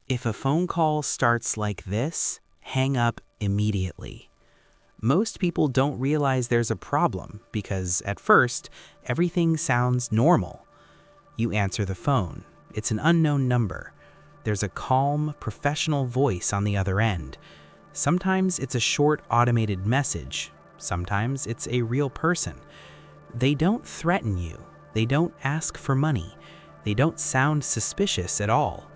If a phone call starts like this, hang up immediately. Most people don't realize there's a problem because, at first, everything sounds normal. You answer the phone. It's an unknown number. There's a calm, professional voice on the other end. Sometimes it's a short, automated message. Sometimes it's a real person. They don't threaten you. They don't ask for money. They don't sound suspicious at all.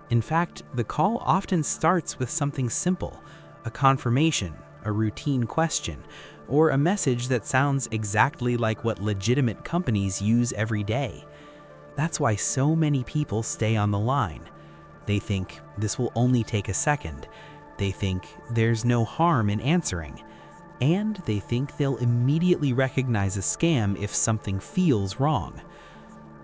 In fact, the call often starts with something simple, a confirmation, a routine question, or a message that sounds exactly like what legitimate companies use every day. That's why so many people stay on the line. They think this will only take a second. They think there's no harm in answering. And they think they'll immediately recognize a scam if something feels wrong.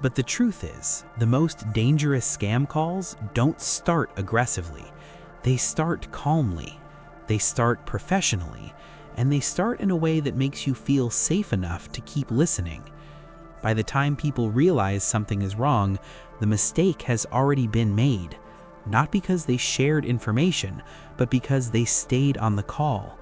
But the truth is, the most dangerous scam calls don't start aggressively. They start calmly. They start professionally. And they start in a way that makes you feel safe enough to keep listening. By the time people realize something is wrong, the mistake has already been made. Not because they shared information, but because they stayed on the call.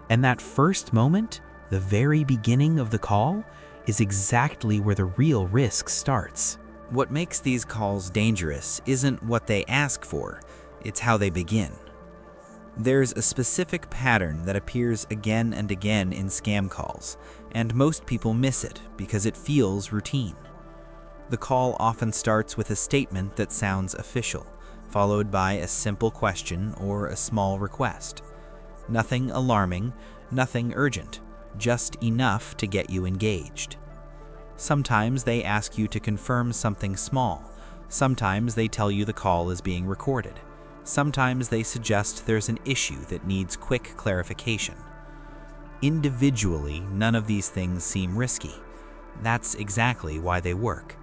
And that first moment, the very beginning of the call, is exactly where the real risk starts. What makes these calls dangerous isn't what they ask for, it's how they begin. There's a specific pattern that appears again and again in scam calls, and most people miss it because it feels routine. The call often starts with a statement that sounds official, followed by a simple question or a small request. Nothing alarming, nothing urgent, just enough to get you engaged. Sometimes they ask you to confirm something small. Sometimes they tell you the call is being recorded. Sometimes they suggest there's an issue that needs quick clarification. Individually, none of these things seem risky. That's exactly why they work.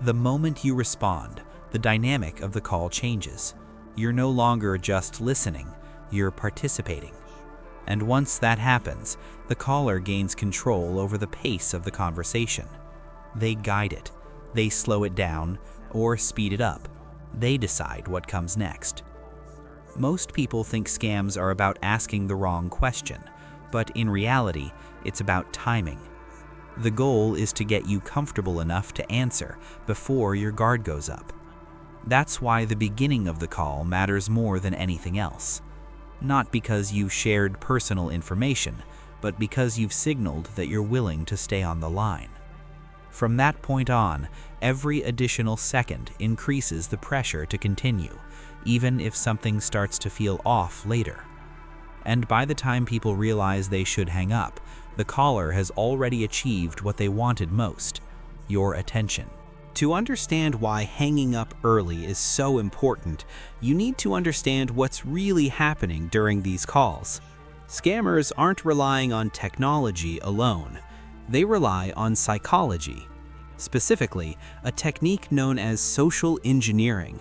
The moment you respond, the dynamic of the call changes. You're no longer just listening, you're participating. And once that happens, the caller gains control over the pace of the conversation. They guide it, they slow it down, or speed it up. They decide what comes next. Most people think scams are about asking the wrong question, but in reality, it's about timing. The goal is to get you comfortable enough to answer before your guard goes up. That's why the beginning of the call matters more than anything else. Not because you shared personal information, but because you've signaled that you're willing to stay on the line. From that point on, every additional second increases the pressure to continue, even if something starts to feel off later. And by the time people realize they should hang up, the caller has already achieved what they wanted most: your attention. To understand why hanging up early is so important, you need to understand what's really happening during these calls. Scammers aren't relying on technology alone. They rely on psychology. Specifically, a technique known as social engineering.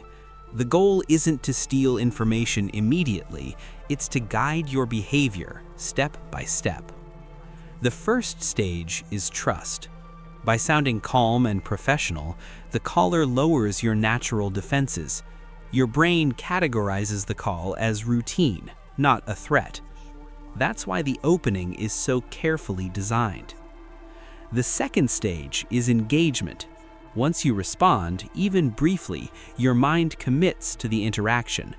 The goal isn't to steal information immediately, it's to guide your behavior step by step. The first stage is trust. By sounding calm and professional, the caller lowers your natural defenses. Your brain categorizes the call as routine, not a threat. That's why the opening is so carefully designed. The second stage is engagement. Once you respond, even briefly, your mind commits to the interaction.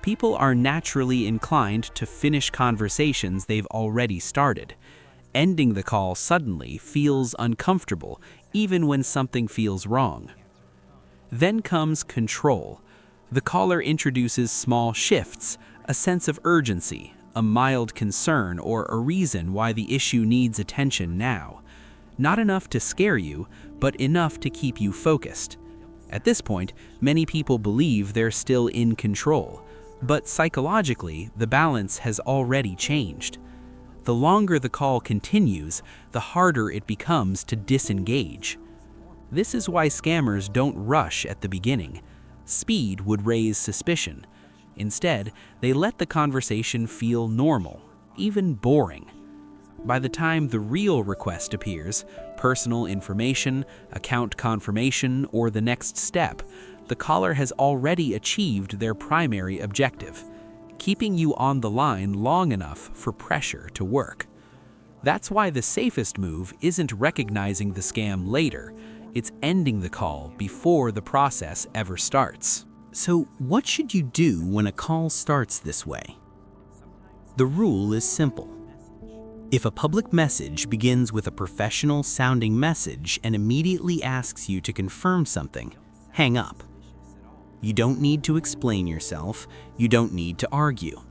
People are naturally inclined to finish conversations they've already started. Ending the call suddenly feels uncomfortable, even when something feels wrong. Then comes control. The caller introduces small shifts, a sense of urgency, a mild concern, or a reason why the issue needs attention now. Not enough to scare you, but enough to keep you focused. At this point, many people believe they're still in control, but psychologically, the balance has already changed. The longer the call continues, the harder it becomes to disengage. This is why scammers don't rush at the beginning. Speed would raise suspicion. Instead, they let the conversation feel normal, even boring. By the time the real request appears, personal information, account confirmation, or the next step, the caller has already achieved their primary objective, keeping you on the line long enough for pressure to work. That's why the safest move isn't recognizing the scam later, it's ending the call before the process ever starts. So what should you do when a call starts this way? The rule is simple. If a public message begins with a professional-sounding message and immediately asks you to confirm something, hang up. You don't need to explain yourself, you don't need to argue.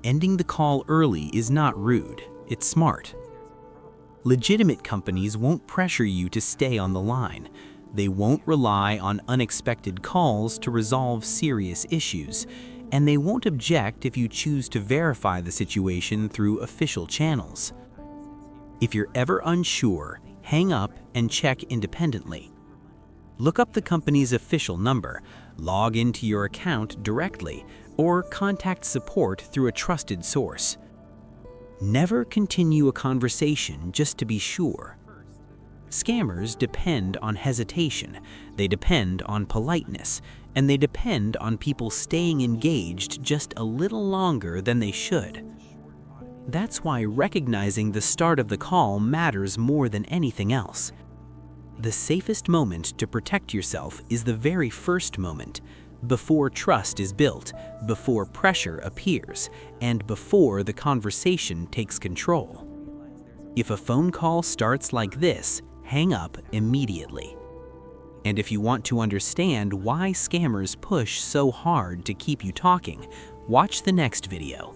Ending the call early is not rude, it's smart. Legitimate companies won't pressure you to stay on the line. They won't rely on unexpected calls to resolve serious issues, and they won't object if you choose to verify the situation through official channels. If you're ever unsure, hang up and check independently. Look up the company's official number, log into your account directly, or contact support through a trusted source. Never continue a conversation just to be sure. Scammers depend on hesitation, they depend on politeness, and they depend on people staying engaged just a little longer than they should. That's why recognizing the start of the call matters more than anything else. The safest moment to protect yourself is the very first moment, before trust is built, before pressure appears, and before the conversation takes control. If a phone call starts like this, hang up immediately. And if you want to understand why scammers push so hard to keep you talking, watch the next video.